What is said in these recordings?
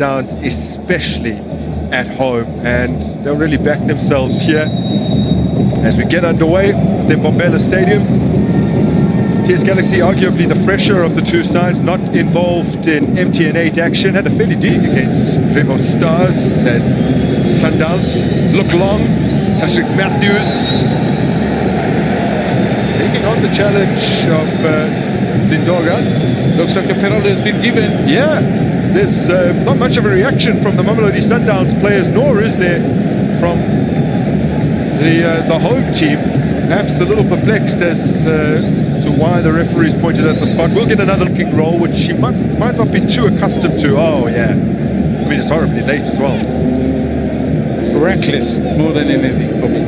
Downs, especially at home, and they'll really back themselves here as we get underway at the Mamelodi Stadium. TS Galaxy, arguably the fresher of the two sides, not involved in MTN8 action, had a fairly deep against Remo Stars as Sundowns look long. Tashrik Matthews taking on the challenge of Zindoga. Looks like a penalty has been given. Yeah, there's not much of a reaction from the Mamelodi Sundowns players, nor is there from the home team. Perhaps a little perplexed as to why the referee's pointed at the spot. We'll get another kicking roll, which he might not be too accustomed to. Oh yeah, I mean, it's horribly late as well. Reckless more than anything for me.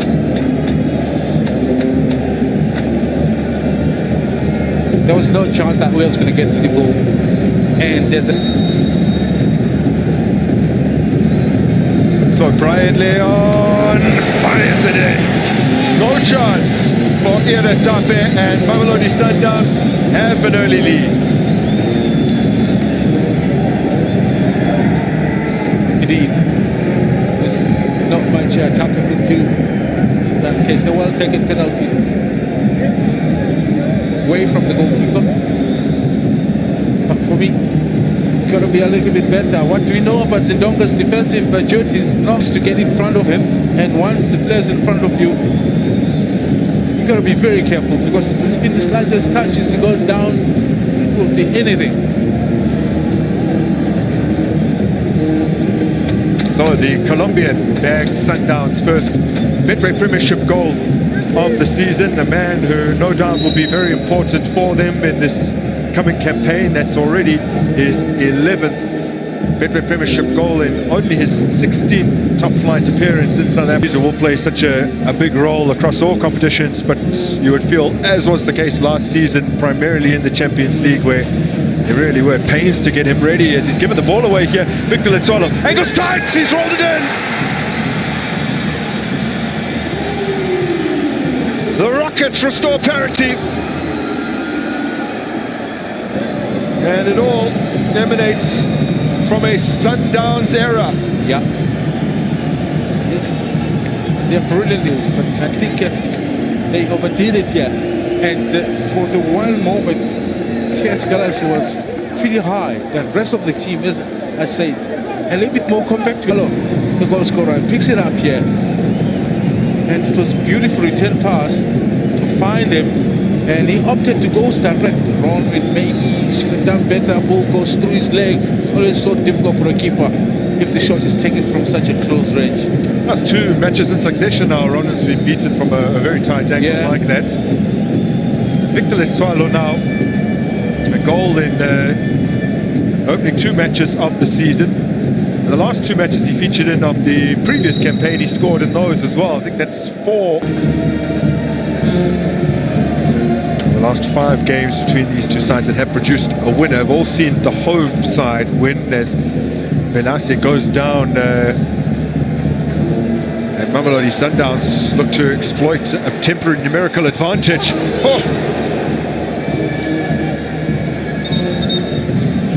There was no chance that Wales going to get to the ball, and there's a... So Brian Leon fires it in. No chance for Tape, and Mamelodi Sundowns have an early lead. Indeed. There's not much Tape could do. In that case, a well-taken penalty. Away from the goalkeeper. But for me, got to be a little bit better. What do we know about Zindonga's defensive duties? Not to get in front of him, and once the player's in front of you, you got to be very careful, because there's been the slightest touches, he goes down, it will be anything. So the Colombian bags Sundowns' first Betway Premiership goal of the season, a man who no doubt will be very important for them in this coming campaign. That's already his 11th Betway Premiership goal in only his 16th top-flight appearance in South Africa. He will play such a big role across all competitions, but you would feel, as was the case last season, primarily in the Champions League, where they really were pains to get him ready as he's given the ball away here. Victor Letswalo angles tight, he's rolled it in. The Rockets restore parity. And it all emanates from a Sundowns era. Yeah. Yes. They're brilliant, but I think they overdid it here. And for the one moment, TS Galaxy was pretty high. The rest of the team is, I said, a little bit more compact. The goal scorer picks it up here. And it was a beautiful return pass to find him. And he opted to go direct. Wrong with maybe should have done better. Ball goes through his legs. It's always so difficult for a keeper if the shot is taken from such a close range. That's two matches in succession now. Ronan's been beaten from a very tight angle like that. Victor Letswalo now, a goal in opening two matches of the season. And the last two matches he featured in of the previous campaign, he scored in those as well. I think that's 4. The last 5 games between these two sides that have produced a winner have all seen the home side win as Benassi goes down and Mamelodi Sundowns look to exploit a temporary numerical advantage.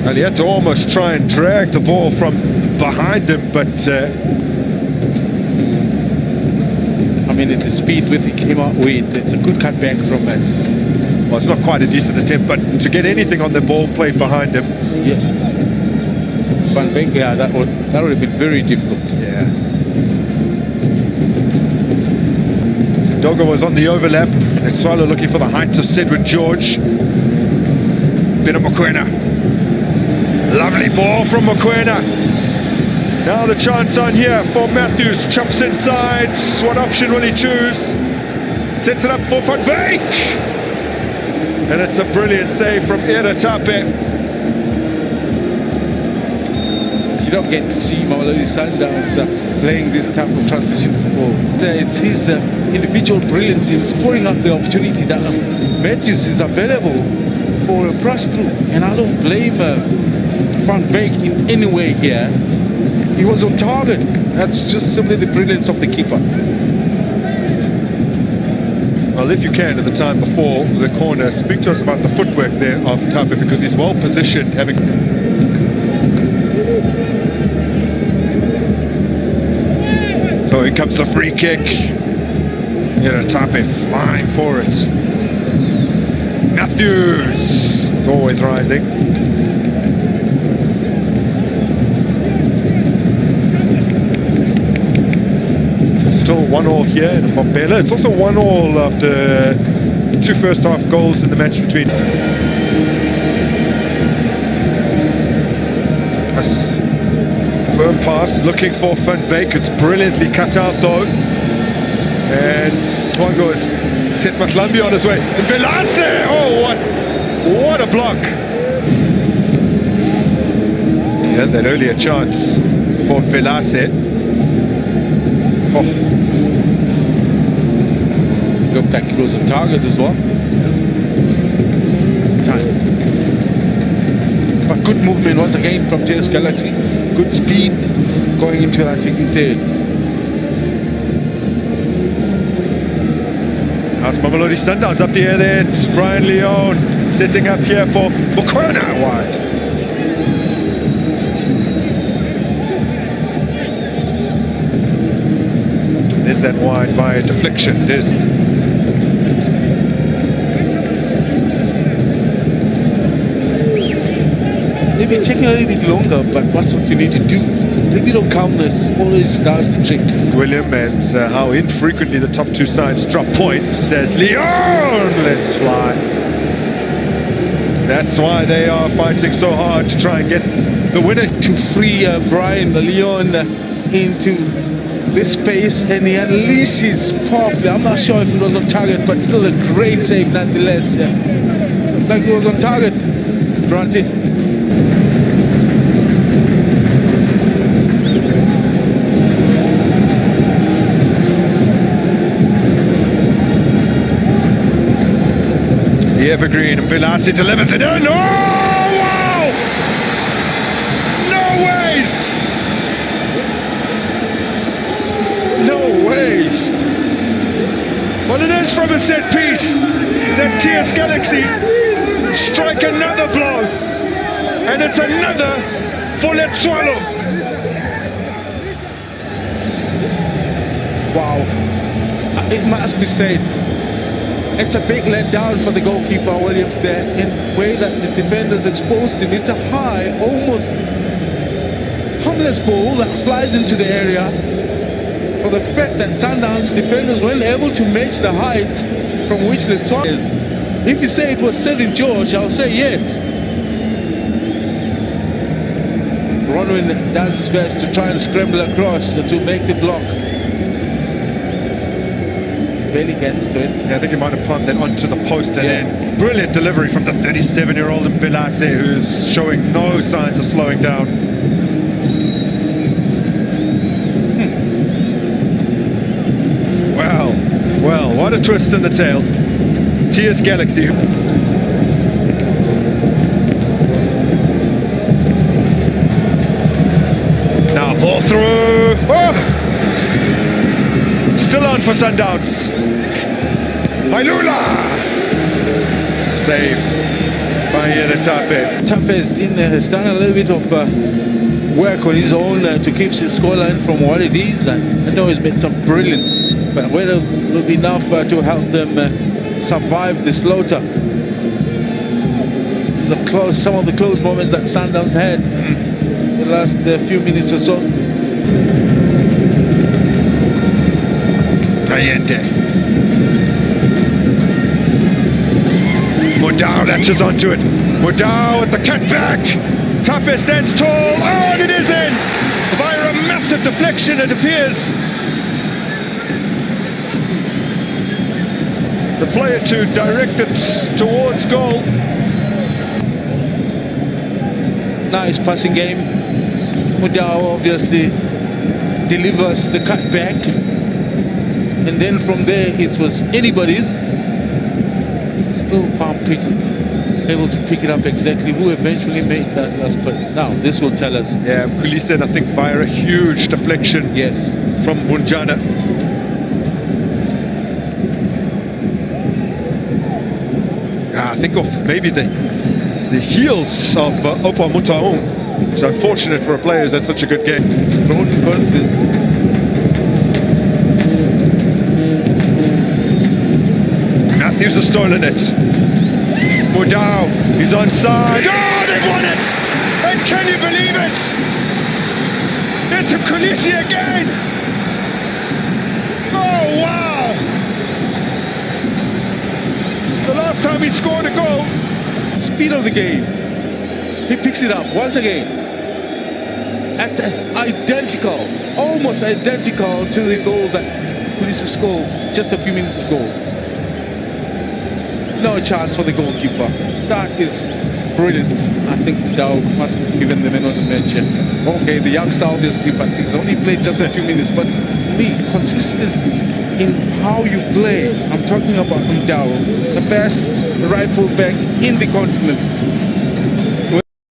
And he had to almost try and drag the ball from behind him, but I mean, at the speed with he came out with, it's a good cutback from that. Well, it's not quite a decent attempt, but to get anything on the ball played behind him. Yeah. Van Beek, yeah, that would have been very difficult. Yeah. Zindoga was on the overlap. Letswalo looking for the height of Cedric George. Bit of Mokoena. Lovely ball from Mokoena. Now the chance on here for Matthews. Chops inside. What option will he choose? Sets it up for Van Beek. And it's a brilliant save from Tape. You don't get to see Mamelodi Sundowns playing this type of transition football. It's his individual brilliance. He was pouring out the opportunity that Matthews is available for a pass through. And I don't blame Van Beek in any way here. He was on target. That's just simply the brilliance of the keeper. Well, if you can, at the time before the corner, speak to us about the footwork there of Tape, because he's well positioned, having So here comes the free kick. Tape flying for it. Matthews is always rising. So still 1-1 here in Mbombela. It's also 1-1 after 2 first half goals in the match between us. Firm pass, looking for Van Veek. It's brilliantly cut out though. And one goes, set Mahlambi on his way. And Velase! Oh, what a block! There's that earlier chance for Velase. Oh. Looked like he was on target as well. Time. But good movement once again from TS Galaxy. Good speed going into that there. How's Mamelodi Sundowns up the air there? It's Brian Leon setting up here for Mokoena wide. There's that wide by deflection. It is. Maybe taking a little bit longer, but that's what you need to do. A little bit of calmness always starts the trick. William, and how infrequently the top two sides drop points, says Leon, let's fly. That's why they are fighting so hard to try and get the winner. To free Brian Leon into this space, and he unleashes powerfully. I'm not sure if it was on target, but still a great save nonetheless. Yeah. Like it was on target, granted. The evergreen, and Velase delivers it in. Oh, wow! No ways! No ways! Well, it is from a set piece that TS Galaxy strike another blow, and it's another for Tshwane. Wow, it must be said, it's a big letdown for the goalkeeper Williams there, in the way that the defenders exposed him. It's a high, almost harmless ball that flies into the area. For the fact that Sundowns defenders weren't able to match the height from which Tshwane is. If you say it was St. George, I'll say yes. Ronwin does his best to try and scramble across to make the block. Barely gets to it. Yeah, I think he might have pumped that onto the post, and then brilliant delivery from the 37-year-old Velase, who's showing no signs of slowing down. Well, what a twist in the tail. TS Galaxy. Now ball through. Oh! Still on for Sundowns. Mailula! Save by Tape. Tape has done a little bit of work on his own to keep his scoreline from what it is. I know he's made some brilliant, but whether it will be enough to help them survive the slaughter. Some of the close moments that Sundowns had the last few minutes or so. Allende. Mudau latches onto it. Mudau with the cutback. Tape stands tall. Oh, and it is in! Via a massive deflection, it appears. The player to direct it towards goal. Nice passing game. Mudau obviously delivers the cutback. And then from there, it was anybody's. Still able to pick it up exactly who eventually made that last play. Now, this will tell us. Yeah, Mkhulise, I think, via a huge deflection. Yes. From Bunjana. I think of maybe the heels of Opa Mutaung. It's unfortunate for a player who's had such a good game. Grown in confidence. Matthews has stolen it. Mudau, he's onside. Oh, they've won it! And can you believe it? It's Mkhulise again! Oh, wow! The last time he scored a goal. Speed of the game. He picks it up once again. That's identical, almost identical to the goal that Mkhulise scored just a few minutes ago. No chance for the goalkeeper. That is brilliant. I think Dow must be given the man of the match here. Okay, the youngster obviously, but he's only played just a few minutes. But me, consistency in how you play. I'm talking about Dow, the best right full back in the continent.